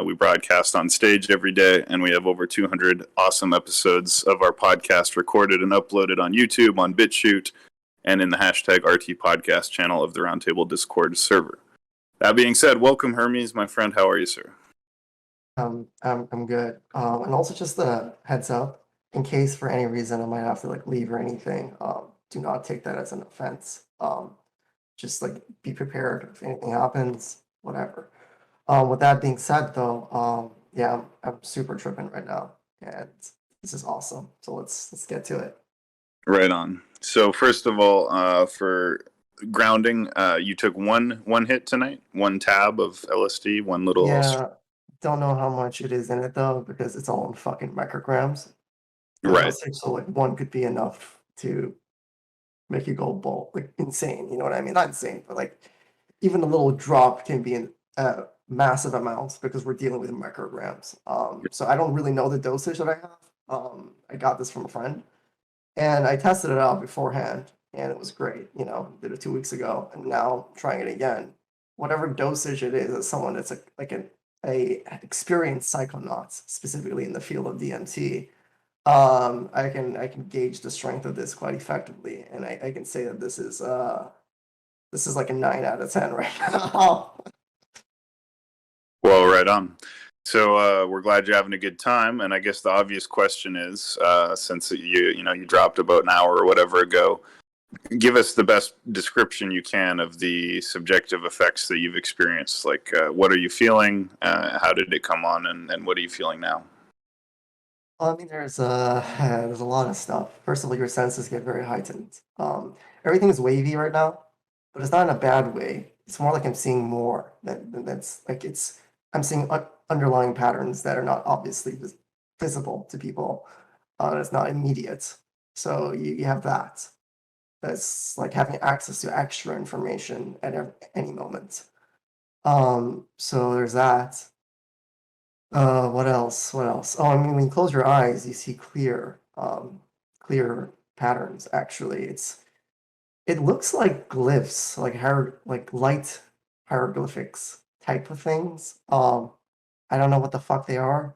We broadcast on stage every day, and we have over 200 awesome episodes of our podcast recorded and uploaded on YouTube, on BitChute, and in the hashtag RT podcast channel of the Roundtable Discord server. That being said, welcome, Hermes, my friend. How are you, sir? I'm good. And also just a heads up, in case for any reason I might have to leave or anything, do not take that as an offense. Just be prepared if anything happens, whatever. With that being said, though, yeah, I'm super tripping right now, and this is awesome. So let's get to it. Right on. So first of all, for grounding, you took one hit tonight, one tab of LSD, one little. Yeah, don't know how much it is in it though, because it's all in fucking micrograms. The Right. dosage, so one could be enough to make you go insane. You know what I mean? Not insane, but even a little drop can be in massive amounts because we're dealing with micrograms. So I don't really know the dosage that I have. I got this from a friend, and I tested it out beforehand, and it was great. Did it 2 weeks ago, and now I'm trying it again. Whatever dosage it is, as someone that's a experienced psychonaut, specifically in the field of DMT, I can gauge the strength of this quite effectively, and I can say that this is like a 9 out of 10 right now. Well, right on. So we're glad you're having a good time, and I guess the obvious question is, since you dropped about an hour or whatever ago, give us the best description you can of the subjective effects that you've experienced. What are you feeling? How did it come on, and what are you feeling now? Well, I mean, there's there's a lot of stuff. First of all, your senses get very heightened. Everything is wavy right now, but it's not in a bad way. It's more like I'm seeing more. I'm seeing underlying patterns that are not obviously visible to people. It's not immediate. So you have that. That's like having access to extra information at any moment. So there's that. What else? What else? Oh, I mean, when you close your eyes, you see clear patterns. Actually, it looks like glyphs, like light hieroglyphics type of things. I don't know what the fuck they are,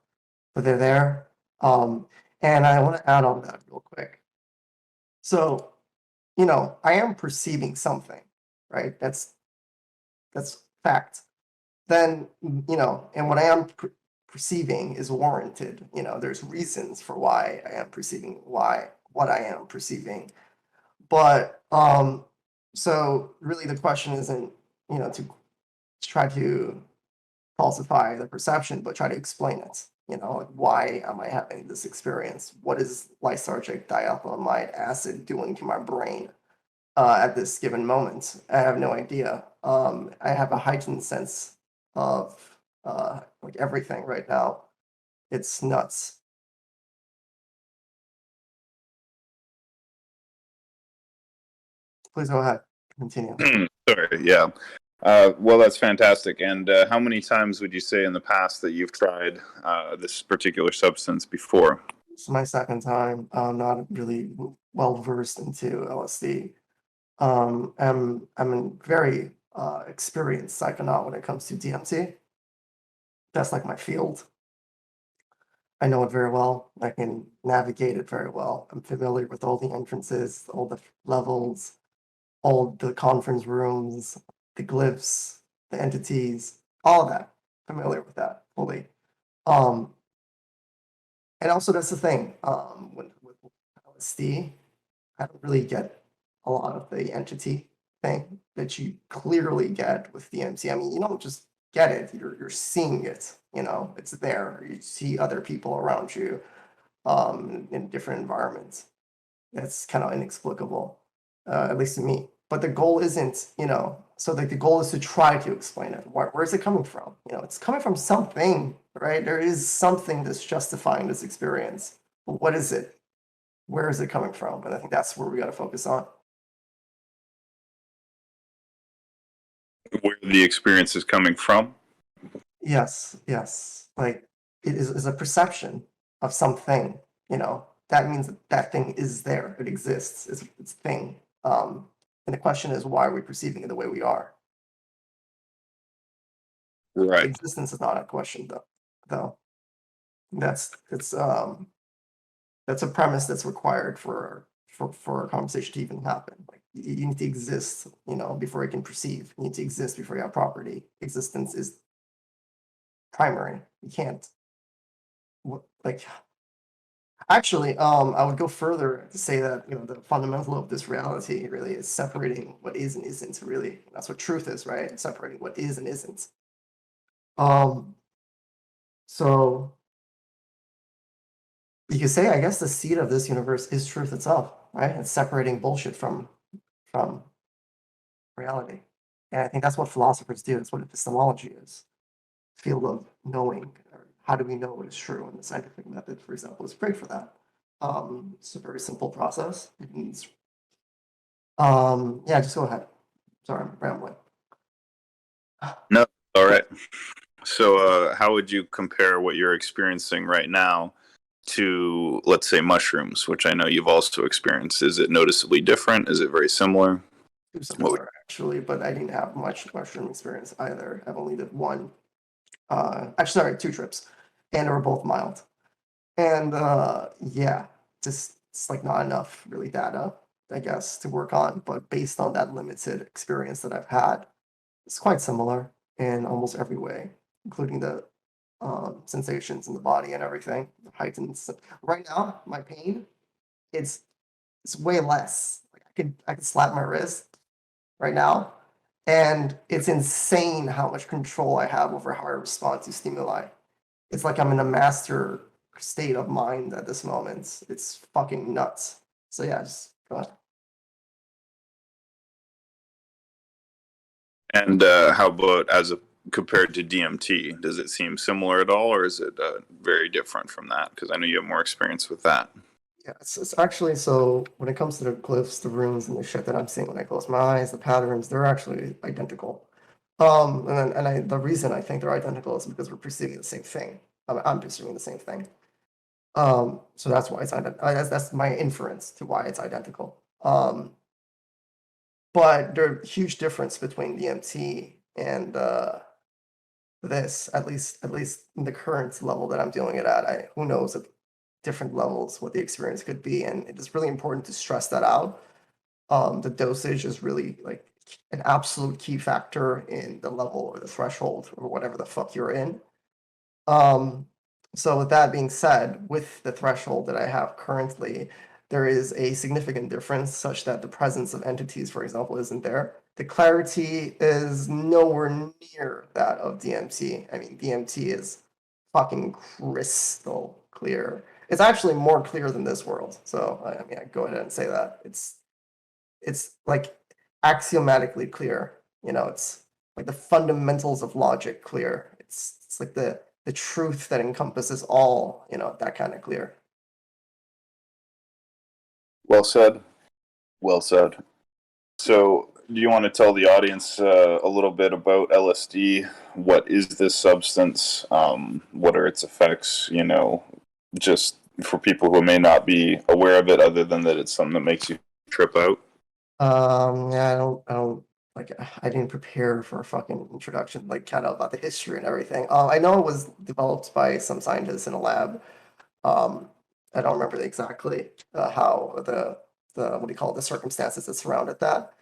but they're there. And I want to add on that real quick. So, I am perceiving something, right? That's fact. Then, and what I am perceiving is warranted. There's reasons for why I am perceiving what I am perceiving. But so really the question isn't, to try to falsify the perception, but try to explain it. Why am I having this experience? What is lysergic diethylamide acid doing to my brain at this given moment? I have no idea. I have a heightened sense of everything right now. It's nuts. Please go ahead. Continue. Sorry, yeah. Well, that's fantastic. And how many times would you say in the past that you've tried this particular substance before? It's my second time. I'm not really well versed into LSD. I'm a very experienced psychonaut when it comes to DMT. That's like my field. I know it very well. I can navigate it very well. I'm familiar with all the entrances, all the levels, all the conference rooms, the glyphs, the entities, all of that. Familiar with that fully. Um, and also that's the thing. With LSD, I don't really get a lot of the entity thing that you clearly get with DMT. I mean, you don't just get it; you're seeing it. It's there. You see other people around you in different environments. It's kind of inexplicable, at least to me. But the goal isn't, so the goal is to try to explain it. Where is it coming from? It's coming from something, right? There is something that's justifying this experience. But what is it? Where is it coming from? And I think that's where we got to focus on. Where the experience is coming from? Yes, yes. Like it is a perception of something, that means that thing is there. It exists. It's a thing. And the question is, why are we perceiving it the way we are? Right. Existence is not a question though. That's a premise that's required for a conversation to even happen. Like you need to exist, before you can perceive. You need to exist before you have property. Existence is primary. You can't like actually, I would go further to say that the fundamental of this reality really is separating what is and isn't. Really, that's what truth is, right? Separating what is and isn't. Um, so you could say, I guess, the seed of this universe is truth itself, right? It's separating bullshit from reality, and I think that's what philosophers do. That's what epistemology is. Field of knowing. Or how do we know what is true? And the scientific method, for example, is great for that. It's a very simple process. It means, yeah, just go ahead. Sorry, I'm rambling. No, all right. So, how would you compare what you're experiencing right now to, let's say, mushrooms, which I know you've also experienced? Is it noticeably different? Is it very similar? Too What would, similar, actually, but I didn't have much mushroom experience either. I've only did one. Actually, sorry, two trips, and they were both mild. And yeah, just it's like not enough really data, I guess, to work on. But based on that limited experience that I've had, it's quite similar in almost every way, including the sensations in the body and everything. Heightens. Right now, my pain, it's it's way less. Like I could slap my wrist right now, and it's insane how much control I have over how I respond to stimuli. It's like I'm in a master state of mind at this moment. It's fucking nuts. So yeah, just go ahead. and how about compared to DMT? Does it seem similar at all, or is it very different from that? Because I know you have more experience with that. Yeah, it's actually so when it comes to the glyphs, the runes, and the shit that I'm seeing when I close my eyes, the patterns, they're actually identical. The reason I think they're identical is because we're perceiving the same thing. I'm perceiving the same thing. So that's why it's that's my inference to why it's identical. But there's a huge difference between DMT and this, at least in the current level that I'm doing it at. Who knows at different levels what the experience could be, and it is really important to stress that out. The dosage is really like an absolute key factor in the level or the threshold or whatever the fuck you're in. Um, so with that being said, with the threshold that I have currently, there is a significant difference such that the presence of entities, for example, isn't there. The clarity is nowhere near that of DMT. I mean, DMT is fucking crystal clear. It's actually more clear than this world. So I mean, I go ahead and say that it's like axiomatically clear. It's like the fundamentals of logic clear. It's like the truth that encompasses all, that kind of clear. Well said. Well said. So, do you want to tell the audience a little bit about LSD? What is this substance? What are its effects? Just for people who may not be aware of it, other than that it's something that makes you trip out. Yeah, I don't like. I didn't prepare for a fucking introduction, like kind of about the history and everything. I know it was developed by some scientists in a lab. Um, I don't remember exactly how the what do you call it, the circumstances that surrounded that.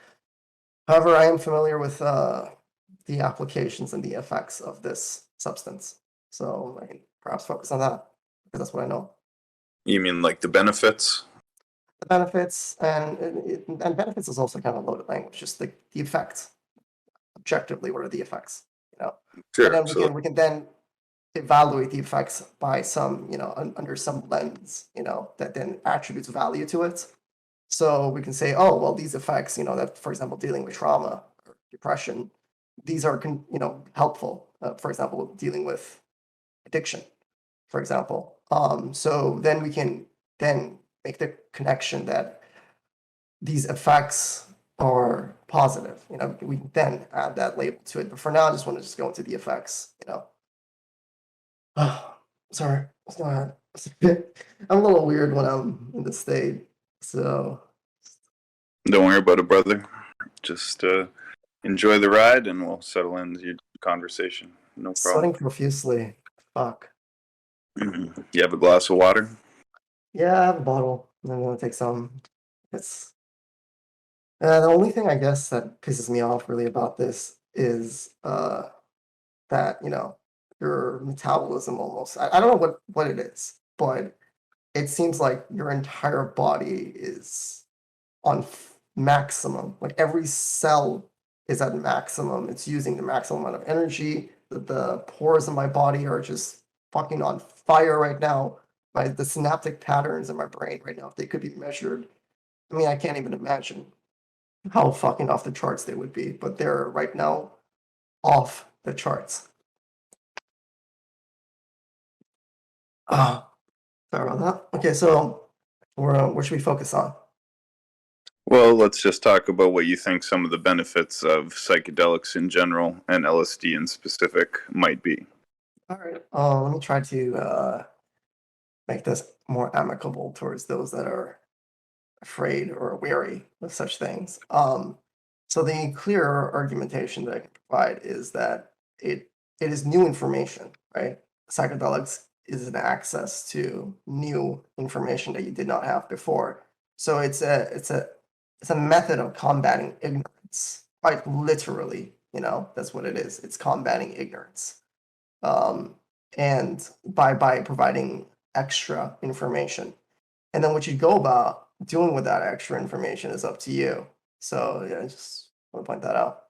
However, I am familiar with the applications and the effects of this substance. So I can perhaps focus on that because that's what I know. You mean like the benefits? The benefits and benefits is also kind of loaded language, just the effects. Objectively, what are the effects? And Sure. then we So, can we can then evaluate the effects by some, under some lens, that then attributes value to it. So we can say, oh, well, these effects, that, for example, dealing with trauma or depression, these are, helpful. For example, dealing with addiction, for example. So then we can then make the connection that these effects are positive. We can then add that label to it. But for now, I just want to just go into the effects. Oh, sorry. Let's go ahead. I'm a little weird when I'm in this state. So don't worry about it, brother. Just enjoy the ride, and we'll settle into your conversation. No problem. Sweating profusely. Fuck. You have a glass of water? Yeah, I have a bottle. I'm gonna take some. It's the only thing I guess that pisses me off really about this is that, your metabolism almost I don't know what it is, but it seems like your entire body is on maximum. Like every cell is at maximum. It's using the maximum amount of energy. The pores in my body are just fucking on fire right now. The synaptic patterns in my brain right now, if they could be measured, I mean, I can't even imagine how fucking off the charts they would be, but they're right now off the charts. Ah, sorry about that. Okay, so where should we focus on? Well, let's just talk about what you think some of the benefits of psychedelics in general and LSD in specific might be. All right, let me try to make this more amicable towards those that are afraid or wary of such things. So the clear argumentation that I can provide is that it is new information, right? Psychedelics is an access to new information that you did not have before. So it's a method of combating ignorance, quite literally. That's what it is. It's combating ignorance, um, and by providing extra information. And then what you go about doing with that extra information is up to you. So yeah, I just want to point that out.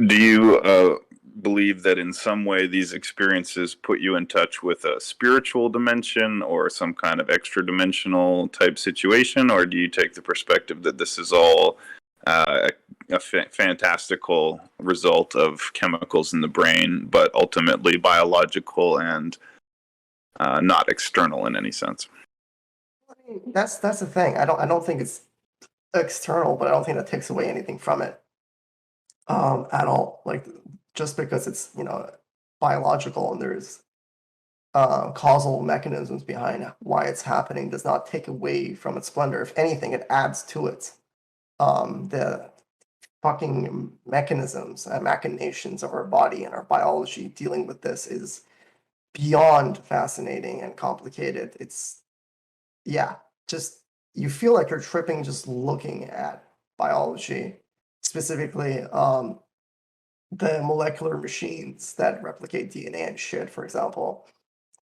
Do you believe that in some way these experiences put you in touch with a spiritual dimension or some kind of extra dimensional type situation, or do you take the perspective that this is all a fantastical result of chemicals in the brain, but ultimately biological and not external in any sense? I mean, that's the thing. I don't think it's external, but I don't think that takes away anything from it at all. Like just because it's biological and there's causal mechanisms behind why it's happening does not take away from its splendor. If anything, it adds to it. The fucking mechanisms and machinations of our body and our biology dealing with this is beyond fascinating and complicated. It's yeah, just you feel like you're tripping just looking at biology, specifically the molecular machines that replicate DNA and shit, for example.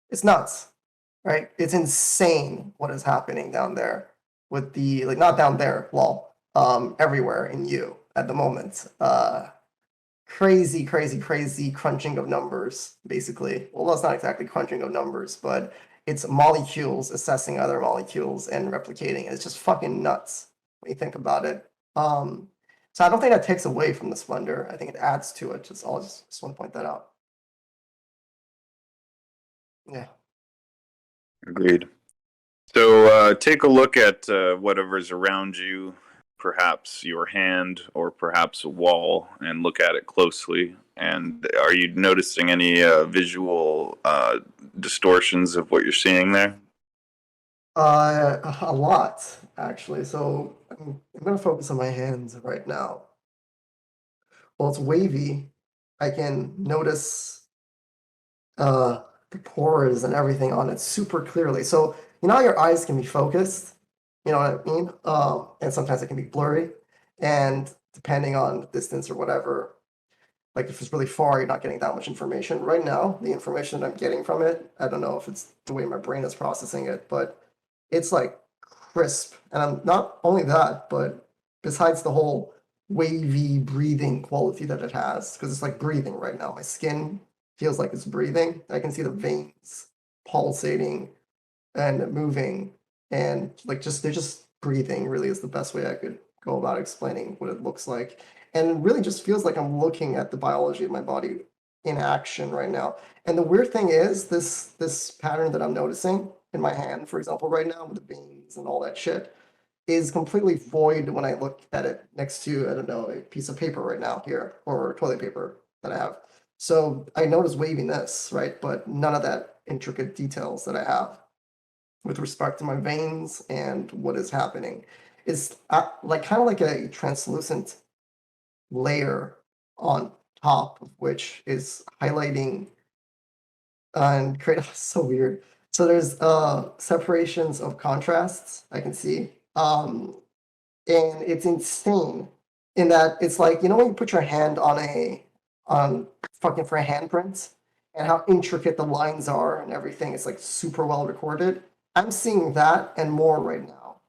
It's nuts, right? It's insane what is happening down there with the like not down there, well, everywhere in you at the moment. Crazy, crazy, crazy crunching of numbers, basically. Well, that's not exactly crunching of numbers, but it's molecules assessing other molecules and replicating. It's just fucking nuts when you think about it. So I don't think that takes away from the splendor. I think it adds to it. Just want to point that out. Yeah. Agreed. So take a look at whatever's around you, perhaps your hand or perhaps a wall, and look at it closely. And are you noticing any visual distortions of what you're seeing there? A lot, actually. So I'm gonna focus on my hands right now. Well, it's wavy. I can notice the pores and everything on it super clearly. So how your eyes can be focused, you know what I mean? And sometimes it can be blurry. And depending on the distance or whatever, like if it's really far, you're not getting that much information. Right now, the information that I'm getting from it, I don't know if it's the way my brain is processing it, but it's like crisp. And I'm not only that, but besides the whole wavy breathing quality that it has, because it's like breathing right now. My skin feels like it's breathing. I can see the veins pulsating and moving, and like just they're just breathing really is the best way I could go about explaining what it looks like. And it really just feels like I'm looking at the biology of my body in action right now. And the weird thing is this pattern that I'm noticing in my hand, for example, right now with the veins and all that shit, is completely void when I look at it next to, I don't know, a piece of paper right now here, or toilet paper that I have. So I notice waviness, right? But none of that intricate details that I have with respect to my veins and what is happening. It's like kind of like a translucent layer on top of which is highlighting and create so weird. So there's separations of contrasts I can see. And it's insane in that it's like, you know, when you put your hand on fucking for a handprint and how intricate the lines are and everything, it's like super well recorded. I'm seeing that and more right now.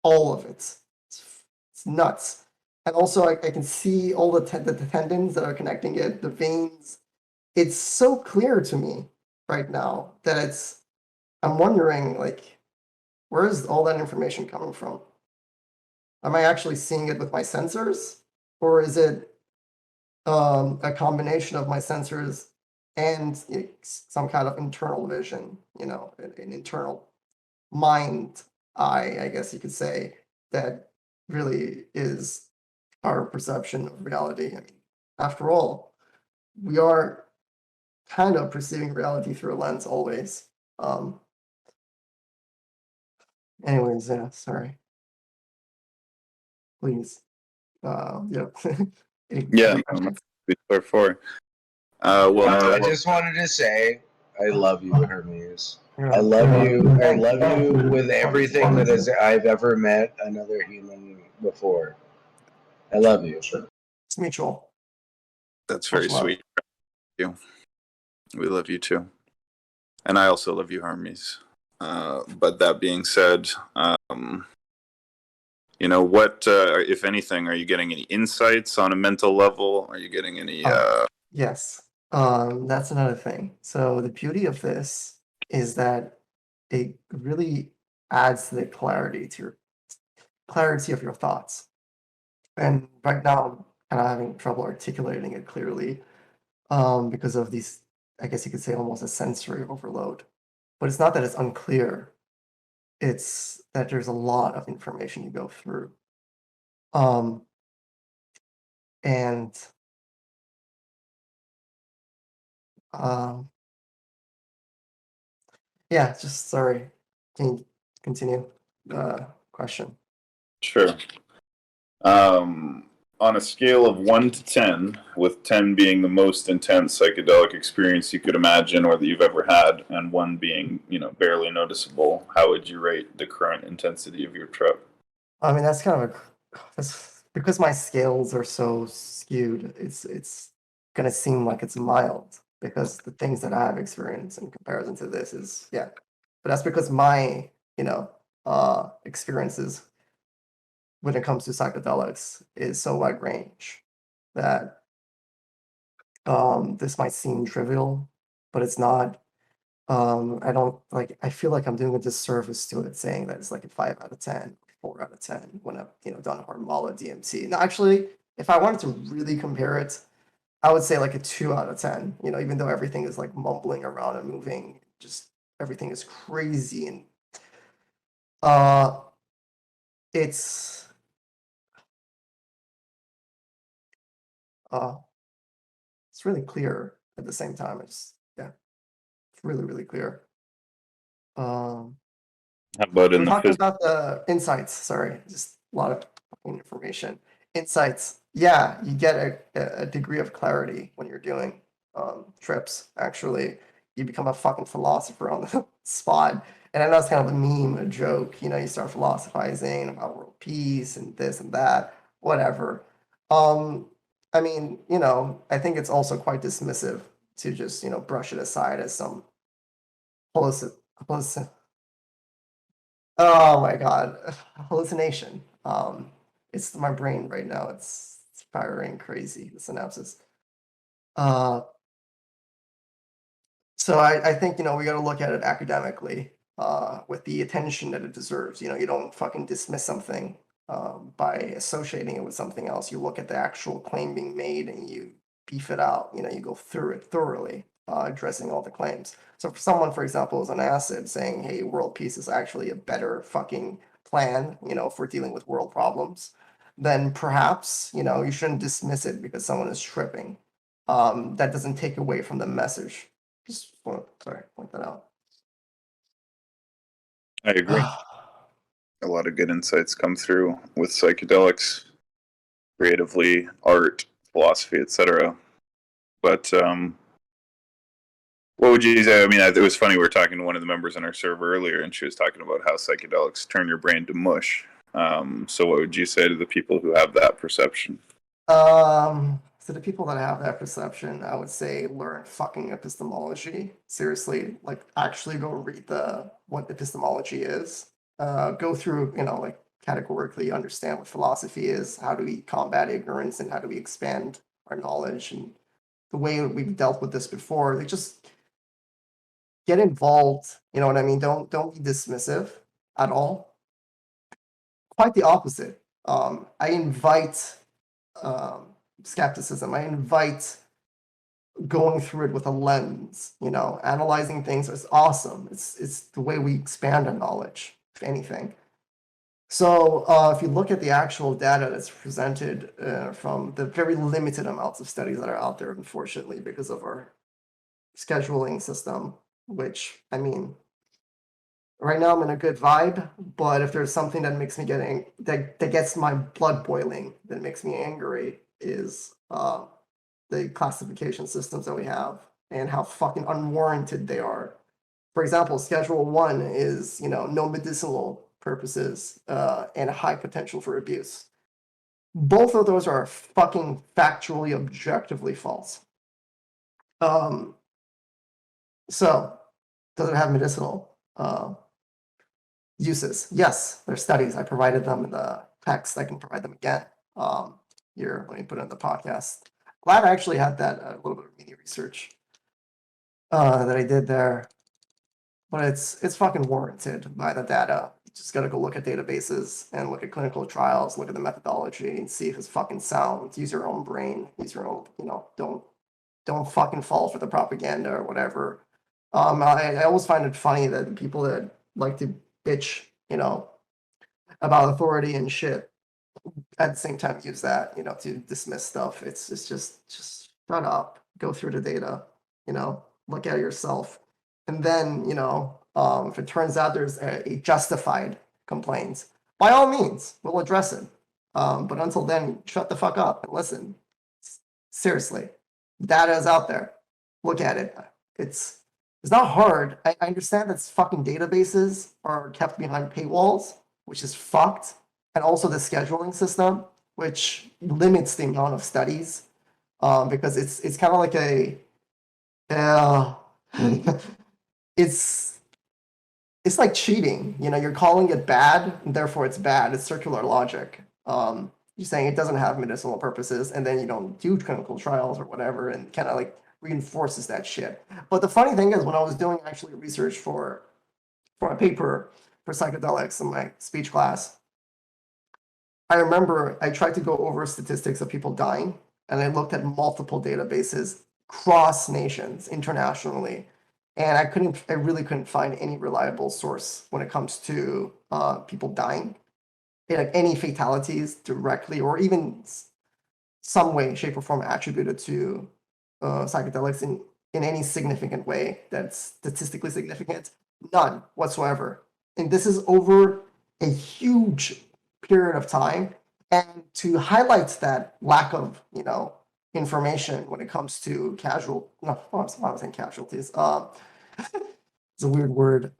All of it. It's nuts. And also I can see all the tendons that are connecting it, the veins. It's so clear to me right now that I'm wondering, like, where is all that information coming from? Am I actually seeing it with my sensors, or is it a combination of my sensors and some kind of internal vision, you know, an internal mind eye, I guess you could say, that really is our perception of reality. I mean, after all, we are kind of perceiving reality through a lens always. Anyways, yeah, sorry. Please. Yeah. Yeah, no, that's for. I just wanted to say I love you, Hermes. I love you. I love you with everything that I've ever met another human before. I love you. It's mutual. That's very sweet. You. We love you too, and I also love you, Hermes. But that being said, you know, what, if anything, are you getting any insights on a mental level? Are you getting any? Yes, that's another thing. So the beauty of this is that it really adds to the clarity of your thoughts. And right now, I'm kind of having trouble articulating it clearly, because of these, I guess you could say, almost a sensory overload. But it's not that it's unclear; it's that there's a lot of information you go through. Um, and um, yeah, just sorry. Can you continue? Question. Sure. On a scale of 1 to 10, with 10 being the most intense psychedelic experience you could imagine or that you've ever had, and 1 being, you know, barely noticeable, how would you rate the current intensity of your trip? I mean, that's kind of that's because my scales are so skewed. It's gonna seem like it's mild because the things that I've experienced in comparison to this is, yeah. But that's because my, you know, experiences when it comes to psychedelics is so wide range that this might seem trivial, but it's not. I don't like. I feel like I'm doing a disservice to it saying that it's like a 5 out of 10, 4 out of 10 when I've, you know, done Harmala DMT. Now, actually, if I wanted to really compare it, I would say like a 2 out of 10. You know, even though everything is like mumbling around and moving, just everything is crazy and uh, it's uh, it's really clear at the same time. It's, yeah, it's really clear. Um, How about we're in the talking physical? about the insights. Sorry, just a lot of information. Insights. Yeah, you get a degree of clarity when you're doing trips. Actually, you become a fucking philosopher on the spot. And I know it's kind of a meme, a joke. You know, you start philosophizing about world peace and this and that, whatever. Um, I mean, you know, I think it's also quite dismissive to just, you know, brush it aside as some hallucin hallucin oh my god, hallucination. It's my brain right now. It's firing crazy, the synapses. Uh, so I think, you know, we got to look at it academically, with the attention that it deserves. You know, you don't fucking dismiss something by associating it with something else. You look at the actual claim being made and you beef it out. You know, you go through it thoroughly, addressing all the claims. So for someone, for example, who's on acid saying, "Hey, world peace is actually a better fucking plan," you know, for dealing with world problems, then perhaps, you know, you shouldn't dismiss it because someone is tripping. That doesn't take away from the message. Just want to, sorry, point that out. I agree. A lot of good insights come through with psychedelics, creatively, art, philosophy, etc. But what would you say? I mean, it was funny. We were talking to one of the members on our server earlier, and she was talking about how psychedelics turn your brain to mush. So what would you say to the people who have that perception? So the people that have that perception, I would say learn fucking epistemology. Seriously, like actually go read what epistemology is. Go through, like categorically understand what philosophy is, how do we combat ignorance, and how do we expand our knowledge, and the way we've dealt with this before. They just get involved, you know what I mean? Don't be dismissive at all. Quite the opposite. I invite skepticism. I invite going through it with a lens, analyzing things is awesome. It's the way we expand our knowledge, if anything. So if you look at the actual data that's presented from the very limited amounts of studies that are out there, unfortunately, because of our scheduling system, which, I mean, right now I'm in a good vibe, but if there's something that makes me that gets my blood boiling, that makes me angry, is the classification systems that we have and how fucking unwarranted they are. For example, Schedule 1 is, no medicinal purposes and high potential for abuse. Both of those are fucking factually, objectively false. So, does it have medicinal uses? Yes, there's studies. I provided them in the text. I can provide them again. Here, let me put it in the podcast. Glad I actually had that a little bit of mini research that I did there, but it's fucking warranted by the data. You just gotta go look at databases and look at clinical trials, look at the methodology, and see if it's fucking sound. Use your own brain. Use your own. Don't fucking fall for the propaganda or whatever. I always find it funny that people that like to bitch, about authority and shit, at the same time use that, to dismiss stuff. It's just shut up, go through the data, look at it yourself. And then, if it turns out there's a justified complaint, by all means, we'll address it. But until then, shut the fuck up and listen. Seriously, data is out there. Look at it. It's not hard. I understand that fucking databases are kept behind paywalls, which is fucked. And also the scheduling system, which limits the amount of studies, because it's kind of like it's like cheating. You're calling it bad, and therefore it's bad. It's circular logic. You're saying it doesn't have medicinal purposes, and then you don't do clinical trials or whatever, and kind of like reinforces that shit. But the funny thing is, when I was doing actually research for a paper for psychedelics in my speech class, I remember I tried to go over statistics of people dying, and I looked at multiple databases cross nations, internationally, and I really couldn't find any reliable source when it comes to people dying, like any fatalities directly or even some way, shape, or form attributed to psychedelics in any significant way that's statistically significant. None whatsoever. And this is over a huge period of time. And to highlight that lack of, information when it comes to I'm saying casualties. It's a weird word.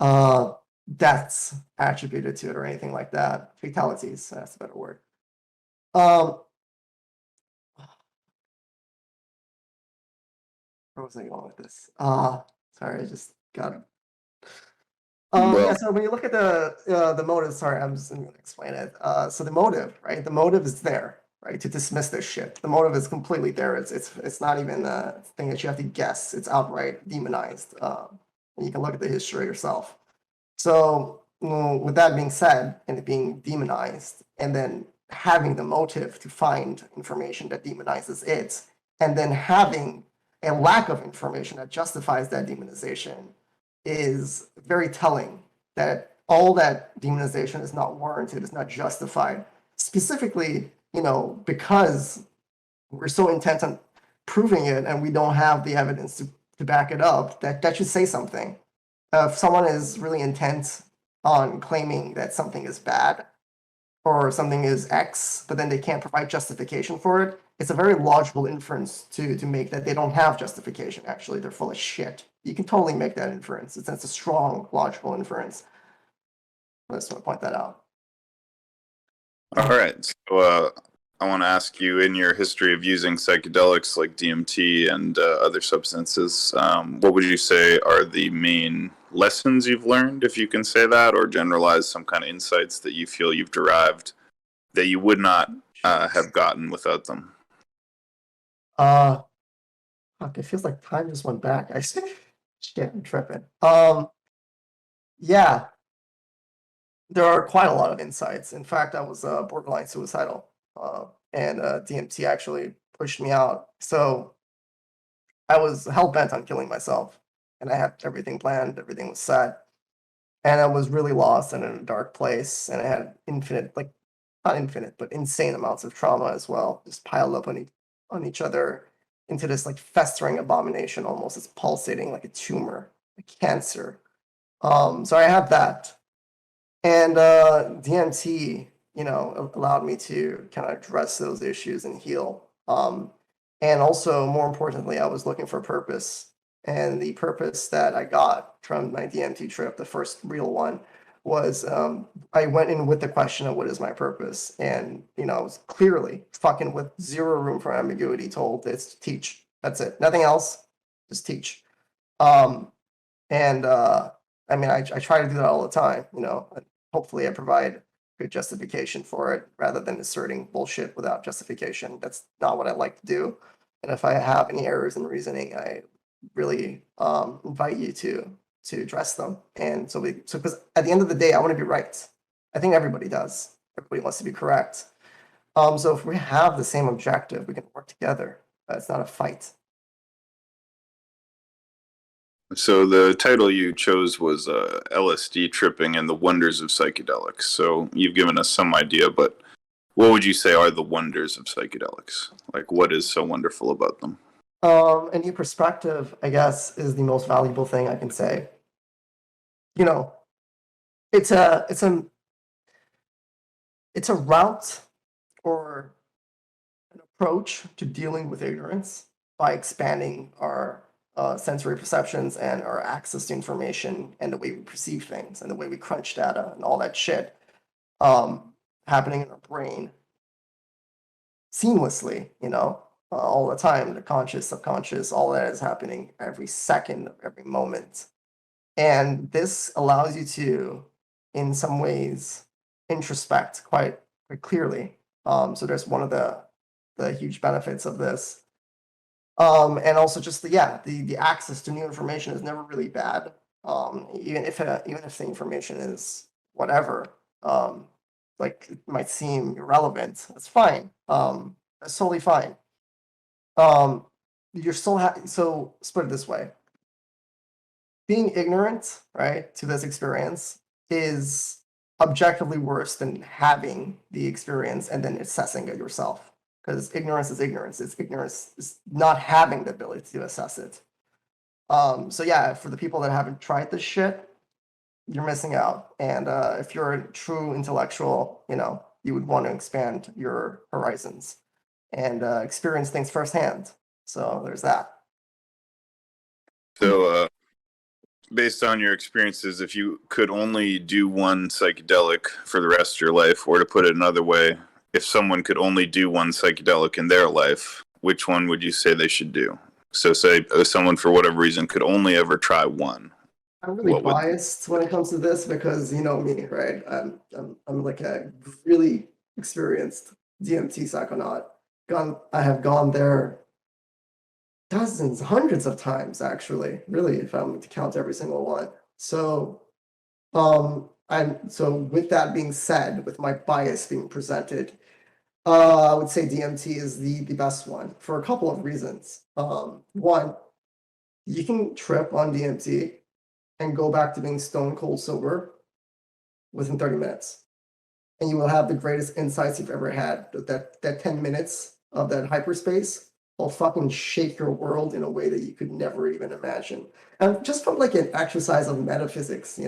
Deaths attributed to it or anything like that. Fatalities, that's a better word. Where was I going with this? Sorry, I just got it. Yeah, so when you look at the motive, sorry, I'm just going to explain it. So the motive, right? The motive is there, right? To dismiss this shit. The motive is completely there. It's not even a thing that you have to guess. It's outright demonized. And you can look at the history yourself. So with that being said, and it being demonized, and then having the motive to find information that demonizes it, and then having a lack of information that justifies that demonization, is very telling that all that demonization is not warranted, is not justified. Specifically, because we're so intent on proving it and we don't have the evidence to back it up, that should say something. If someone is really intent on claiming that something is bad or something is X, but then they can't provide justification for it, it's a very logical inference to make that they don't have justification. Actually, they're full of shit. You can totally make that inference. It's a strong logical inference. I just want to point that out. All right. So I want to ask you, in your history of using psychedelics like DMT and other substances, what would you say are the main lessons you've learned, if you can say that, or generalize some kind of insights that you feel you've derived that you would not have gotten without them? Fuck, it feels like time just went back. Shit, I'm tripping. Yeah, there are quite a lot of insights. In fact, I was borderline suicidal, and DMT actually pushed me out. So I was hell bent on killing myself, and I had everything planned, everything was set, and I was really lost and in a dark place, and I had infinite, like not infinite, but insane amounts of trauma as well, just piled up on each other into this like festering abomination, almost. It's pulsating like a tumor, a cancer. So I had that. And DMT, allowed me to kind of address those issues and heal. And also, more importantly, I was looking for purpose. And the purpose that I got from my DMT trip, the first real one, was I went in with the question of what is my purpose. And, I was clearly fucking with zero room for ambiguity told it's to teach. That's it. Nothing else. Just teach. And I mean, I try to do that all the time, hopefully I provide good justification for it rather than asserting bullshit without justification. That's not what I like to do. And if I have any errors in reasoning, I really invite you to address them. And so because at the end of the day, I want to be right. I think everybody does. Everybody wants to be correct. So if we have the same objective, we can work together. It's not a fight. So the title you chose was LSD Tripping and the Wonders of Psychedelics. So you've given us some idea, but what would you say are the wonders of psychedelics? Like, what is so wonderful about them? A new perspective, I guess, is the most valuable thing I can say. It's a route or an approach to dealing with ignorance by expanding our sensory perceptions and our access to information and the way we perceive things and the way we crunch data and all that shit happening in our brain seamlessly, all the time, the conscious, subconscious, all that is happening every second of every moment. And this allows you to, in some ways, introspect quite clearly. So there's one of the huge benefits of this. And also just the access to new information is never really bad. Even if the information is whatever, like it might seem irrelevant, that's fine. That's totally fine. You're still so let's put it this way. Being ignorant, right, to this experience is objectively worse than having the experience and then assessing it yourself. Because ignorance is ignorance. It's ignorance is not having the ability to assess it. So yeah, for the people that haven't tried this shit, you're missing out. And if you're a true intellectual, you would want to expand your horizons and experience things firsthand. So there's that. So, based on your experiences, if you could only do one psychedelic for the rest of your life, or to put it another way, if someone could only do one psychedelic in their life, which one would you say they should do? So say someone, for whatever reason, could only ever try one. I'm really biased when it comes to this because you know me, right? I'm like a really experienced DMT psychonaut. I have gone there dozens, hundreds of times, actually, really, if I'm to count every single one. So, so with that being said, with my bias being presented, I would say DMT is the best one for a couple of reasons. One, you can trip on DMT and go back to being stone cold sober within 30 minutes. And you will have the greatest insights you've ever had. That 10 minutes of that hyperspace will fucking shake your world in a way that you could never even imagine. And just from like an exercise of metaphysics,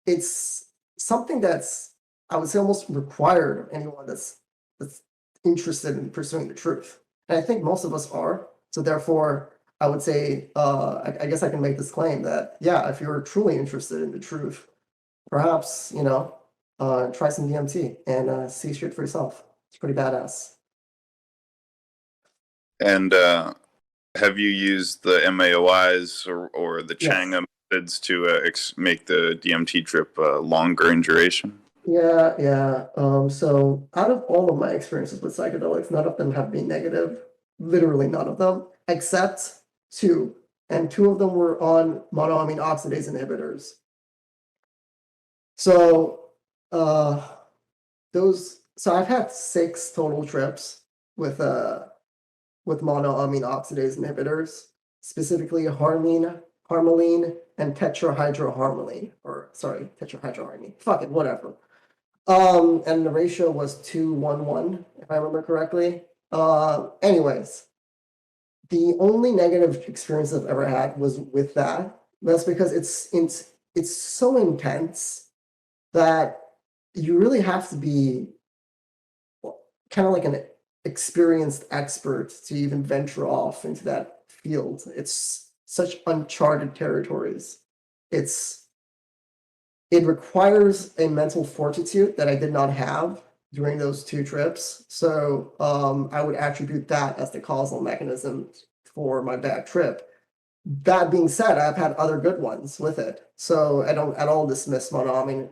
it's something that's, I would say, almost required of anyone that's interested in pursuing the truth. And I think most of us are. So therefore, I would say, I guess I can make this claim that, yeah, if you're truly interested in the truth, perhaps, try some DMT and see shit for yourself. It's pretty badass. And have you used the MAOIs or the Yes. Chang'e methods to make the DMT trip longer in duration? Yeah, yeah. So out of all of my experiences with psychedelics, none of them have been negative. Literally none of them, except two. And two of them were on monoamine oxidase inhibitors. So so I've had 6 total trips with monoamine oxidase inhibitors, specifically harmaline, and tetrahydroharmaline, tetrahydroharmaline. Fuck it, whatever. And the ratio was 2:1:1, if I remember correctly. Anyways, the only negative experience I've ever had was with that. That's because it's so intense that you really have to be kind of like an experienced expert to even venture off into that field. It's such uncharted territories. It requires a mental fortitude that I did not have during those 2 trips. So I would attribute that as the causal mechanism for my bad trip. That being said, I've had other good ones with it. So I don't at all dismiss monoamine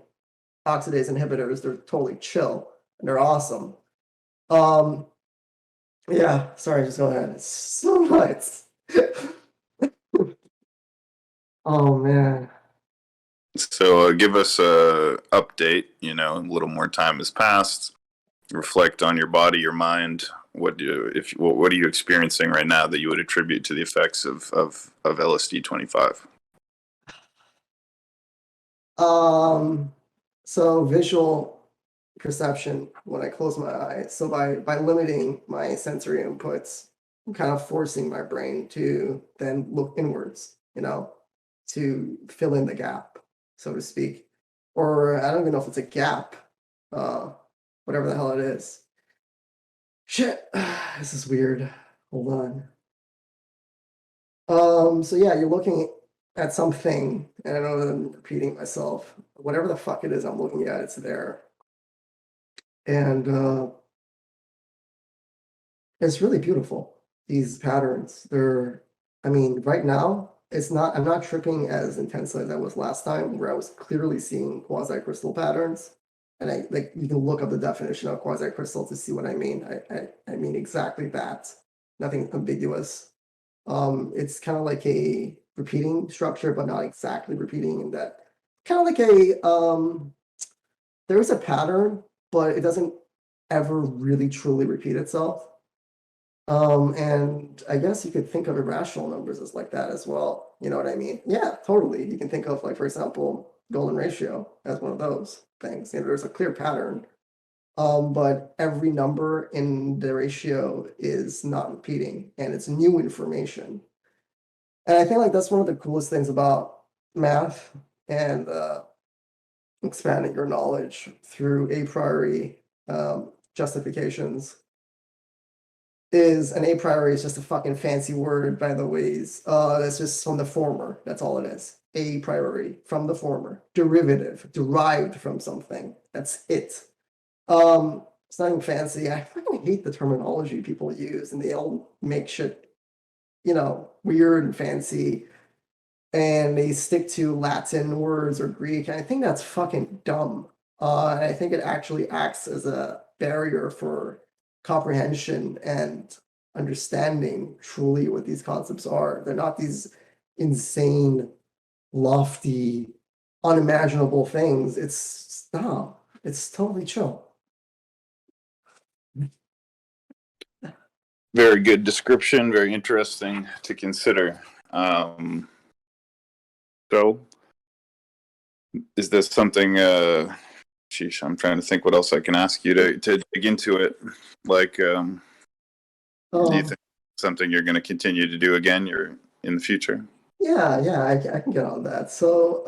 oxidase inhibitors. They're totally chill and they're awesome. Yeah, sorry, just go ahead. It's so nuts. Oh man. So give us a update. A little more time has passed. Reflect on your body, your mind. What are you experiencing right now that you would attribute to the effects of LSD 25? So visual perception when I close my eyes. So by limiting my sensory inputs, I'm kind of forcing my brain to then look inwards, to fill in the gap, so to speak. Or I don't even know if it's a gap, whatever the hell it is. Shit, this is weird. Hold on. So yeah, you're looking at something, and I know that I'm repeating myself. Whatever the fuck it is I'm looking at, it's there. And it's really beautiful, these patterns. Right now, I'm not tripping as intensely as I was last time, where I was clearly seeing quasi-crystal patterns. And you can look up the definition of quasi-crystal to see what I mean. I mean exactly that. Nothing ambiguous. It's kind of like a repeating structure, but not exactly repeating in that. Kind of like there's a pattern, but it doesn't ever really truly repeat itself. And I guess you could think of irrational numbers as like that as well. You know what I mean? Yeah, totally. You can think of, like, for example, golden ratio as one of those things. There's a clear pattern, but every number in the ratio is not repeating, and it's new information. And I think, like, that's one of the coolest things about math and expanding your knowledge through a priori justifications. An a priori is just a fucking fancy word, by the ways. That's just from the former. That's all it is. A priori, from the former. Derivative, derived from something. That's it. It's nothing fancy. I fucking hate the terminology people use, and they all make shit, weird and fancy. And they stick to Latin words or Greek. And I think that's fucking dumb. And I think it actually acts as a barrier for comprehension and understanding truly what these concepts are. They're not these insane, lofty, unimaginable things. It's totally chill. Very good description. Very interesting to consider. So, is this something? Sheesh, I'm trying to think what else I can ask you to dig into it. Like, do you think something you're going to continue to do again? You're in the future? Yeah, I can get on that. So,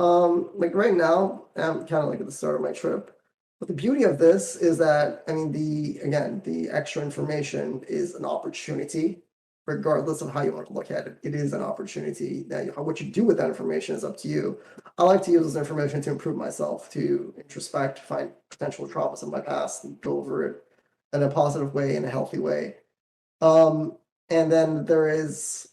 like right now, I'm kind of like at the start of my trip. But the beauty of this is that, I mean, the extra information is an opportunity, regardless of how you want to look at it. It is an opportunity. Now, what you do with that information is up to you. I like to use this information to improve myself, to introspect, find potential traumas in my past, and go over it in a positive way, in a healthy way. And then there is,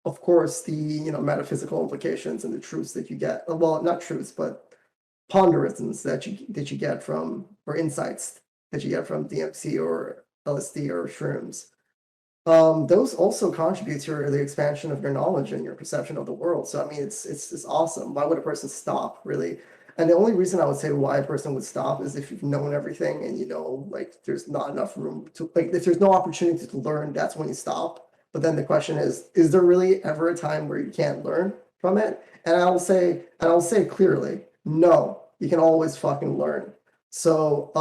of course, the metaphysical implications and the truths that you get. Well, not truths, but ponderisms that you get from, or insights that you get from DMT or LSD or shrooms. Those also contribute to the expansion of your knowledge and your perception of the world. So I mean, it's awesome. Why would a person stop, really? And the only reason I would say why a person would stop is if you've known everything and like there's not enough room to, like, if there's no opportunity to learn, that's when you stop. But then the question is there really ever a time where you can't learn from it? And I'll say clearly, no, you can always fucking learn. So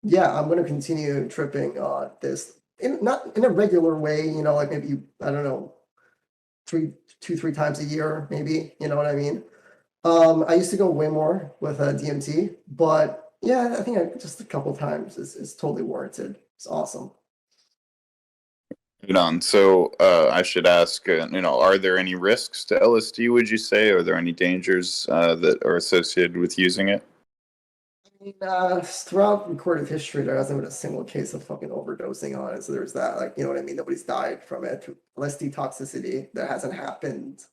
yeah, I'm gonna continue tripping this, not in a regular way, like maybe, I don't know, 3 times a year, maybe, you know what I mean? I used to go way more with DMT, but yeah, I think just a couple times is totally warranted. It's awesome. Right on. So I should ask, are there any risks to LSD, would you say? Are there any dangers that are associated with using it? I mean, throughout recorded history, there hasn't been a single case of fucking overdosing on it. So there's that, like, you know what I mean? Nobody's died from it. LSD toxicity, that hasn't happened.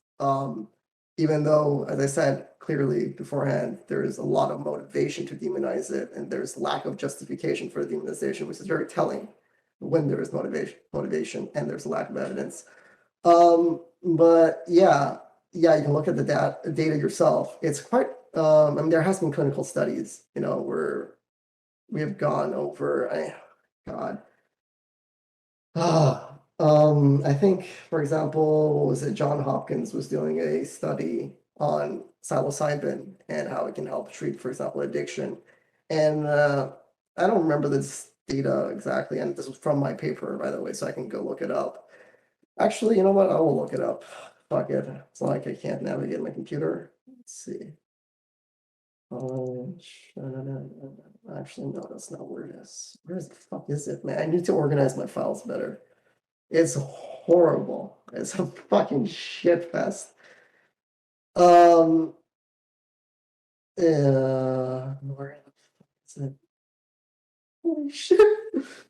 Even though, as I said clearly beforehand, there is a lot of motivation to demonize it, and there's lack of justification for the demonization, which is very telling when there is motivation and there's a lack of evidence. But yeah, you can look at the data yourself. It's quite, I mean, there has been clinical studies, where we have gone over, I think, for example, what was it? John Hopkins was doing a study on psilocybin and how it can help treat, for example, addiction. And I don't remember this data exactly, and this was from my paper, by the way, so I can go look it up. Actually, you know what? I will look it up. Fuck it. It's not like I can't navigate my computer. Let's see. Actually, no, that's not where it is. Where the fuck is it, man? I need to organize my files better. It's horrible. It's a fucking shit fest. Where the fuck is it? Holy shit.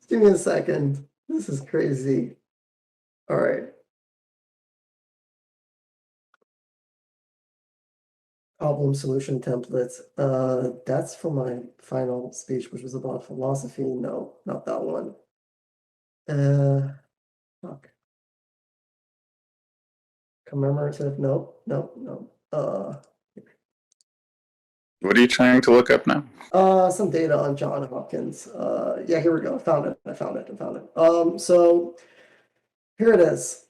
Give me a second. This is crazy. All right. Problem solution templates. That's for my final speech, which was about philosophy. No, not that one. Fuck. Commemorative. Nope. What are you trying to look up now? Some data on John Hopkins. Yeah, here we go. I found it. So here it is.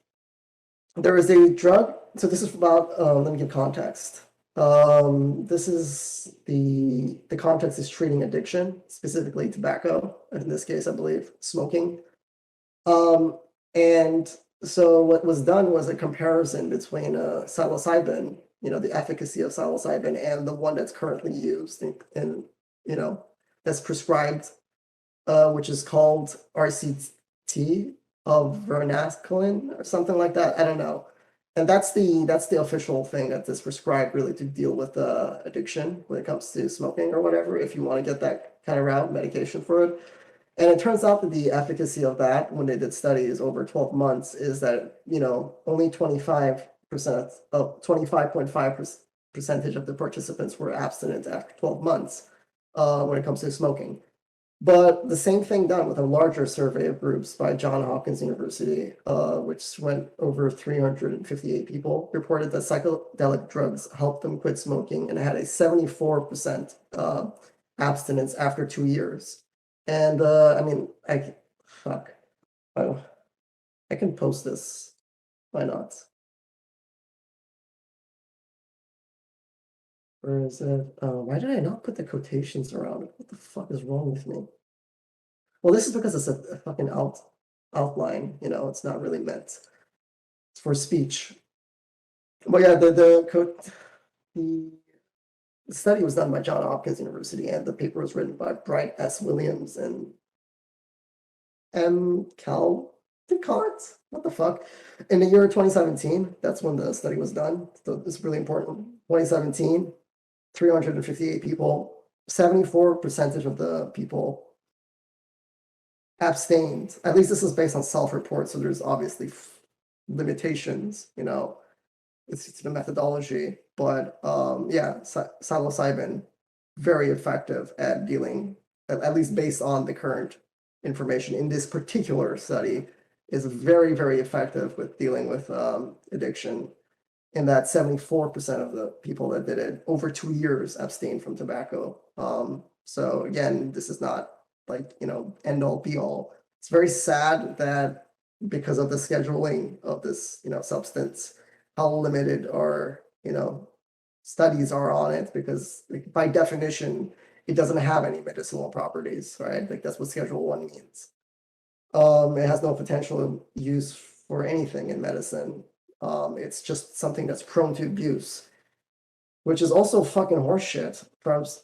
There is a drug. So this is about, let me give context. This is the context is treating addiction, specifically tobacco, in this case, I believe, smoking. And so what was done was a comparison between psilocybin, the efficacy of psilocybin, and the one that's currently used and that's prescribed, which is called RCT of vernaculine or something like that. I don't know. And that's the official thing that is prescribed, really, to deal with addiction when it comes to smoking or whatever, if you want to get that kind of route, medication for it. And it turns out that the efficacy of that, when they did studies over 12 months, is that, only 25%, 25.5% of the participants were abstinent after 12 months when it comes to smoking. But the same thing done with a larger survey of groups by Johns Hopkins University, which went over 358 people, reported that psychedelic drugs helped them quit smoking and had a 74% abstinence after 2 years. And I mean, I can post this. Why not? Where is it? Why did I not put the quotations around it? What the fuck is wrong with me? Well, this is because it's a fucking outline, it's not really meant. It's for speech. But yeah, the the study was done by Johns Hopkins University, and the paper was written by Bright S. Williams and M. Caldecott. What the fuck? In the year 2017, that's when the study was done. So it's really important. 2017, 358 people, 74% of the people abstained. At least this is based on self-report, so there's obviously limitations, you know, it's the methodology, but yeah, psilocybin, very effective at dealing, at least based on the current information in this particular study, is very, very effective with dealing with addiction, in that 74% of the people that did it over 2 years abstained from tobacco. So again, this is not like, you know, end all be all. It's very sad that because of the scheduling of this, you know, substance, how limited our, you know, studies are on it, because like, by definition, it doesn't have any medicinal properties, right? Like that's what Schedule 1 means. It has no potential use for anything in medicine. It's just something that's prone to abuse, which is also fucking horseshit.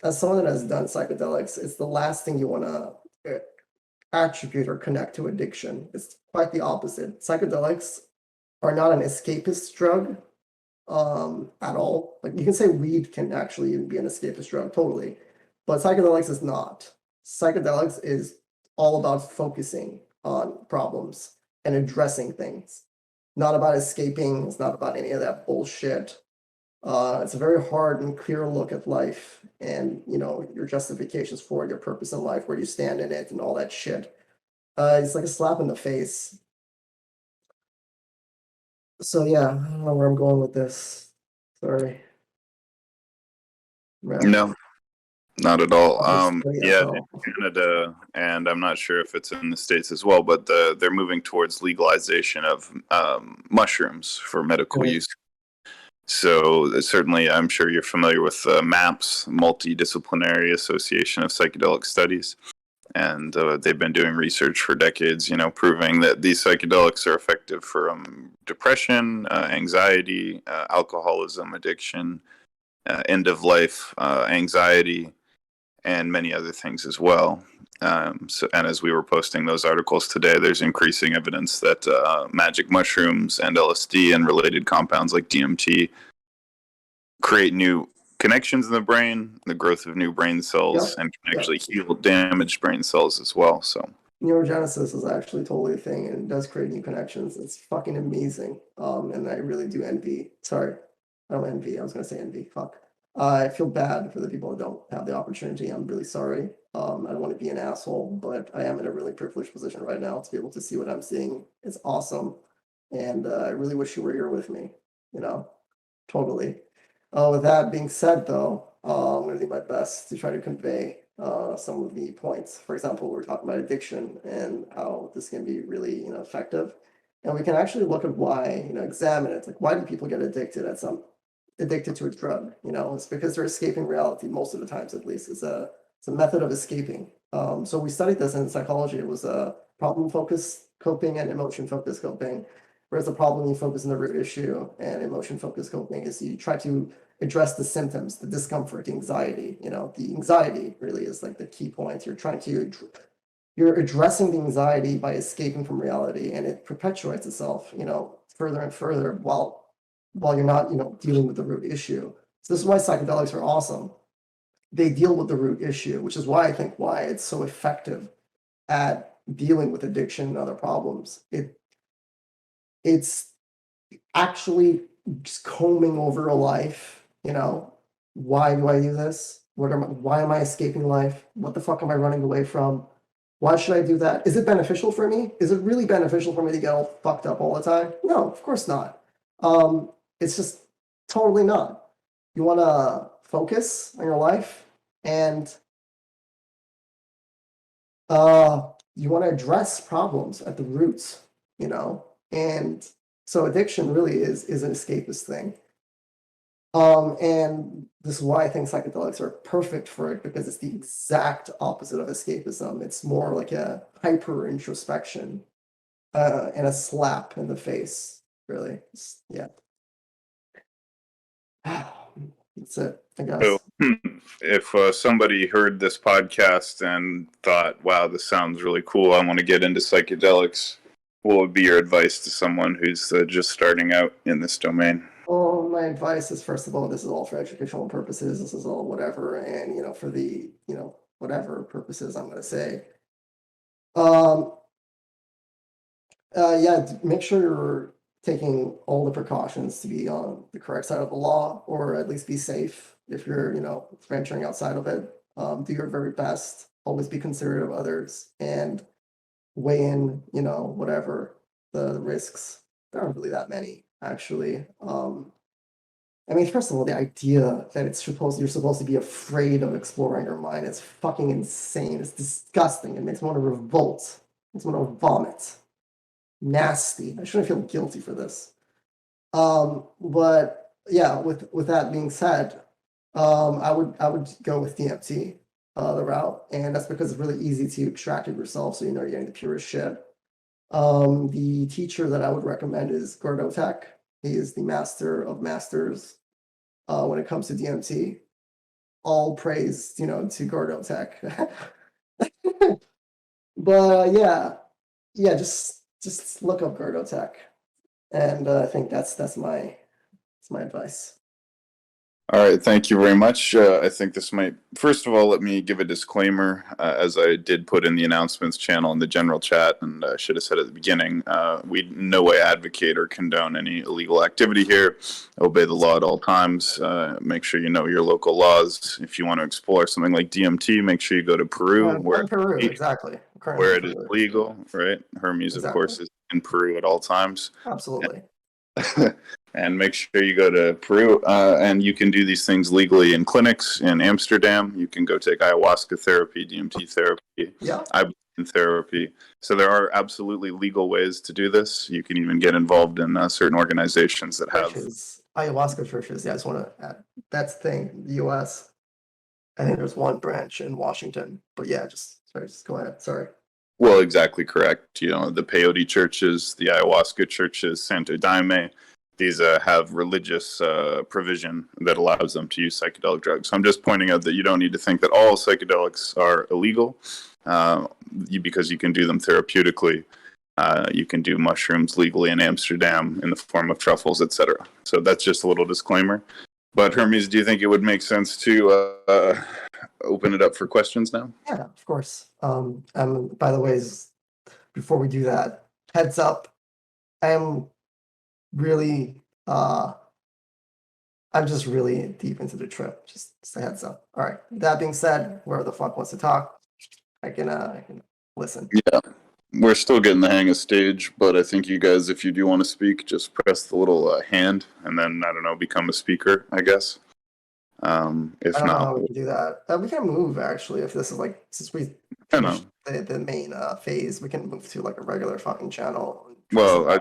As someone that has done psychedelics, it's the last thing you want to attribute or connect to addiction. It's quite the opposite. Psychedelics are not an escapist drug at all. Like you can say weed can actually even be an escapist drug, totally, but psychedelics is not. Psychedelics is all about focusing on problems and addressing things. Not about escaping. It's not about any of that bullshit. It's a very hard and clear look at life, and you know your justifications for it, your purpose in life, where you stand in it, and all that shit. It's like a slap in the face. So yeah, I don't know where I'm going with this. Sorry. No, not at all. Yeah, so. in Canada, and I'm not sure if it's in the States as well, but they're moving towards legalization of mushrooms for medical use. So certainly, I'm sure you're familiar with MAPS, Multidisciplinary Association of Psychedelic Studies, and they've been doing research for decades, you know, proving that these psychedelics are effective for depression, anxiety, alcoholism, addiction, end of life anxiety, and many other things as well. And as we were posting those articles today, there's increasing evidence that magic mushrooms and LSD and related compounds like DMT create new connections in the brain, the growth of new brain cells, and can actually heal damaged brain cells as well. So neurogenesis is actually totally a thing, and it does create new connections. It's fucking amazing. And I really do envy. Sorry, I don't envy. I was gonna say envy. Fuck. I feel bad for the people that don't have the opportunity. I'm really sorry. I don't want to be an asshole, but I am in a really privileged position right now to be able to see what I'm seeing. It's awesome, and I really wish you were here with me. You know, totally. With that being said, though, I'm going to do my best to try to convey some of the points. For example, we're talking about addiction and how this can be really, you know, effective, and we can actually look at why, you know, examine it. Like, why do people get addicted to a drug? You know, it's because they're escaping reality most of the times. At least it's a method of escaping. So we studied this in psychology. It was a problem-focused coping and emotion-focused coping. Whereas the problem, you focus on the root issue, and emotion-focused coping is you try to address the symptoms, the discomfort, the anxiety. You know, the anxiety really is like the key point. You're addressing the anxiety by escaping from reality, and it perpetuates itself, you know, further and further while you're not, you know, dealing with the root issue. So this is why psychedelics are awesome. They deal with the root issue, which is why I think why it's so effective at dealing with addiction and other problems. It's actually just combing over a life, you know. Why do I do this? Why am I escaping life? What the fuck am I running away from? Why should I do that? Is it beneficial for me? Is it really beneficial for me to get all fucked up all the time? No, of course not. It's just totally not. You want to focus on your life, and you want to address problems at the roots, you know. And so addiction really is an escapist thing. And this is why I think psychedelics are perfect for it, because it's the exact opposite of escapism. It's more like a hyper introspection and a slap in the face, really. Yeah. That's it, I guess. So, if somebody heard this podcast and thought, "Wow, this sounds really cool. I want to get into psychedelics," what would be your advice to someone who's just starting out in this domain? Well, my advice is, first of all, this is all for educational purposes. This is all whatever, and for the whatever purposes, I'm going to say, um, yeah, make sure you're taking all the precautions to be on the correct side of the law, or at least be safe if you're, venturing outside of it. Do your very best. Always be considerate of others and weigh in, whatever the risks. There aren't really that many, actually. I mean, first of all, the idea that you're supposed to be afraid of exploring your mind is fucking insane. It's disgusting. It makes me want to revolt. It makes me want to vomit. Nasty. I shouldn't feel guilty for this. But yeah, with that being said, I would go with DMT, the route, and that's because it's really easy to extract it yourself, so you're getting the purest shit. The teacher that I would recommend is Gordo Tech. He is the master of masters when it comes to DMT. All praise, to Gordo Tech. But yeah, just look up Gordo Tech, and I think that's my advice. All right, thank you very much. I think this might, first of all, let me give a disclaimer, as I did put in the announcements channel in the general chat, and I should have said at the beginning, we in no way advocate or condone any illegal activity here. Obey the law at all times. Make sure you know your local laws. If you want to explore something like DMT, make sure you go to Peru, Exactly. Where it is legal, right? Hermes, of course, is in Peru at all times. Absolutely. And make sure you go to Peru, and you can do these things legally in clinics in Amsterdam. You can go take ayahuasca therapy, DMT therapy, ibogaine therapy. So there are absolutely legal ways to do this. You can even get involved in certain organizations that have ayahuasca churches. Yeah, I just want to add that's the thing. The U.S. I think there's one branch in Washington, but yeah, just go ahead. Sorry. Well, exactly correct. The peyote churches, the ayahuasca churches, Santo Daime. These have religious provision that allows them to use psychedelic drugs. So I'm just pointing out that you don't need to think that all psychedelics are illegal, because you can do them therapeutically. You can do mushrooms legally in Amsterdam in the form of truffles, etc. So that's just a little disclaimer. But Hermes, do you think it would make sense to open it up for questions now? Yeah, of course. By the way, before we do that, heads up, I'm just really deep into the trip. Just a heads up. All right. That being said, whoever the fuck wants to talk, I can listen. Yeah, we're still getting the hang of stage, but I think you guys, if you do want to speak, just press the little hand, and then I don't know, become a speaker, I guess. If I don't know not, how we can do that. We can move actually if this is since we finished the main phase, we can move to like a regular fucking channel. Well, I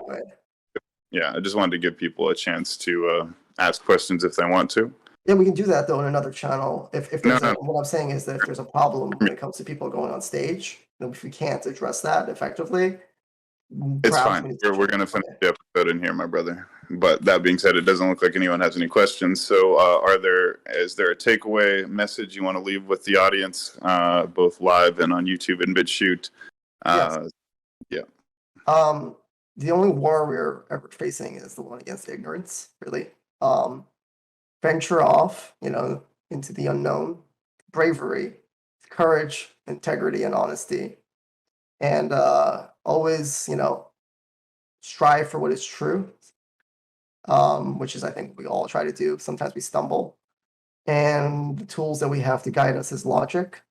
just wanted to give people a chance to ask questions if they want to. Yeah, we can do that though in another channel. If there's what I'm saying is that if there's a problem when it comes to people going on stage, then if we can't address that effectively, it's fine. We're going to finish the episode in here, my brother. But that being said, it doesn't look like anyone has any questions. So is there a takeaway message you want to leave with the audience, both live and on YouTube and BitChute? Yes. Yeah. The only war we're ever facing is the one against ignorance, really. Venture off, into the unknown. Bravery, courage, integrity, and honesty. And always, strive for what is true, which is, I think, we all try to do. Sometimes we stumble. And the tools that we have to guide us is logic.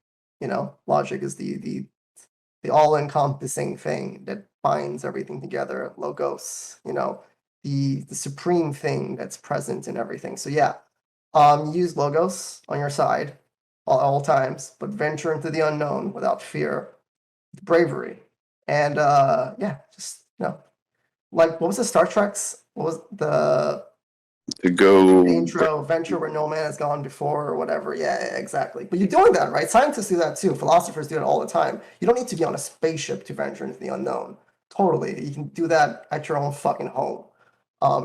Logic is the all-encompassing thing that binds everything together. Logos, the supreme thing that's present in everything. So yeah, use logos on your side all times, but venture into the unknown without fear, with bravery, and just like what was the Star Trek's? What was the intro? Venture where no man has gone before, or whatever. Yeah, exactly. But you're doing that, right? Scientists do that too. Philosophers do it all the time. You don't need to be on a spaceship to venture into the unknown. Totally, you can do that at your own fucking home.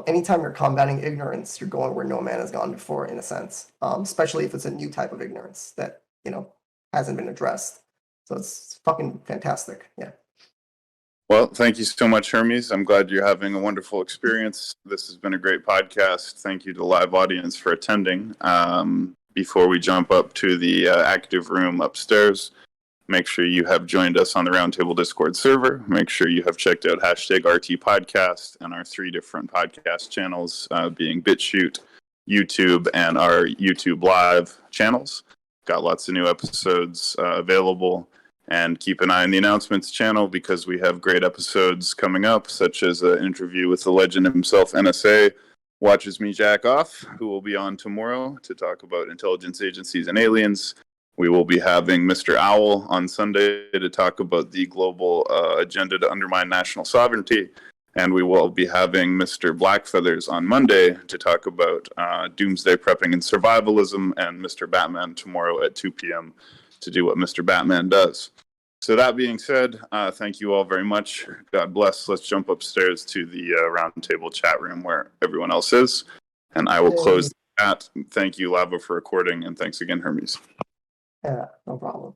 anytime you're combating ignorance, you're going where no man has gone before, in a sense, especially if it's a new type of ignorance that, hasn't been addressed. So it's fucking fantastic. Yeah. Well, thank you so much, Hermes. I'm glad you're having a wonderful experience. This has been a great podcast. Thank you to the live audience for attending. Before we jump up to the active room upstairs, make sure you have joined us on the Roundtable Discord server. Make sure you have checked out #RT Podcast and our 3 different podcast channels, being BitChute, YouTube, and our YouTube Live channels. Got lots of new episodes available. And keep an eye on the announcements channel because we have great episodes coming up, such as an interview with the legend himself, NSA, Watches Me Jack Off, who will be on tomorrow to talk about intelligence agencies and aliens. We will be having Mr. Owl on Sunday to talk about the global agenda to undermine national sovereignty. And we will be having Mr. Blackfeathers on Monday to talk about doomsday prepping and survivalism, and Mr. Batman tomorrow at 2 p.m. to do what Mr. Batman does. So that being said, thank you all very much. God bless. Let's jump upstairs to the roundtable chat room where everyone else is. And I will close the chat. Thank you, Lava, for recording. And thanks again, Hermes. Yeah, no problem.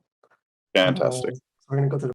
Fantastic. We're going to go to the